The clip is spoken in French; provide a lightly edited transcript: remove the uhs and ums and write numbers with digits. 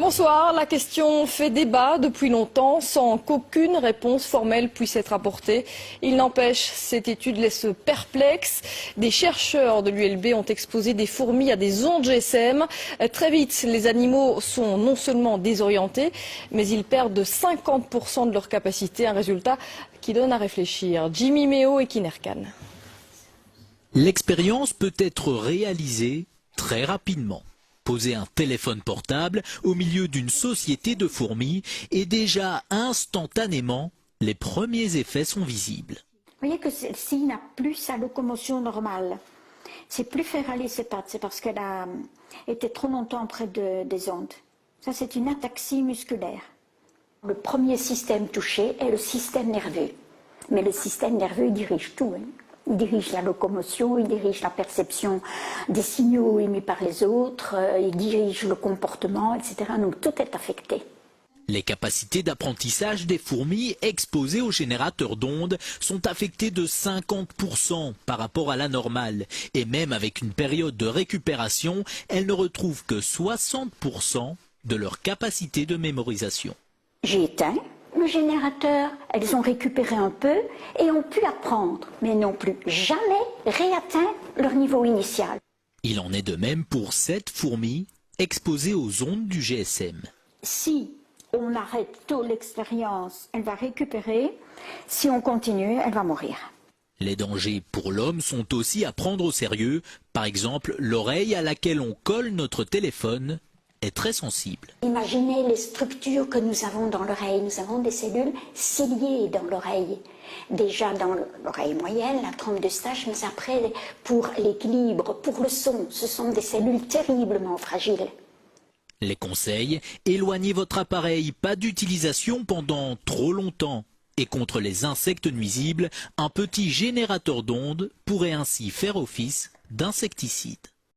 Bonsoir, la question fait débat depuis longtemps sans qu'aucune réponse formelle puisse être apportée. Il n'empêche, cette étude laisse perplexe. Des chercheurs de l'ULB ont exposé des fourmis à des ondes GSM. Très vite, les animaux sont non seulement désorientés, mais ils perdent de 50% de leur capacité, un résultat qui donne à réfléchir. Jimmy Méo et Kinerkan. L'expérience peut être réalisée très rapidement. Poser un téléphone portable au milieu d'une société de fourmis et déjà instantanément, les premiers effets sont visibles. Vous voyez que celle-ci n'a plus sa locomotion normale. C'est plus faire aller ses pattes, c'est parce qu'elle a été trop longtemps près des ondes. Ça, c'est une ataxie musculaire. Le premier système touché est le système nerveux. Mais le système nerveux, il dirige tout. Il dirige la locomotion, il dirige la perception des signaux émis par les autres, il dirige le comportement, etc. Donc tout est affecté. Les capacités d'apprentissage des fourmis exposées aux générateurs d'ondes sont affectées de 50% par rapport à la normale. Et même avec une période de récupération, elles ne retrouvent que 60% de leur capacité de mémorisation. J'ai éteint le générateur, elles ont récupéré un peu et ont pu apprendre, mais n'ont plus jamais réatteint leur niveau initial. Il en est de même pour 7 fourmis exposées aux ondes du GSM. Si on arrête tôt l'expérience, elle va récupérer. Si on continue, elle va mourir. Les dangers pour l'homme sont aussi à prendre au sérieux. Par exemple, l'oreille à laquelle on colle notre téléphone est très sensible. Imaginez les structures que nous avons dans l'oreille. Nous avons des cellules ciliées dans l'oreille. Déjà dans l'oreille moyenne, la trompe d'Eustache, mais après, pour l'équilibre, pour le son, ce sont des cellules terriblement fragiles. Les conseils, éloignez votre appareil, pas d'utilisation pendant trop longtemps. Et contre les insectes nuisibles, un petit générateur d'ondes pourrait ainsi faire office d'insecticide.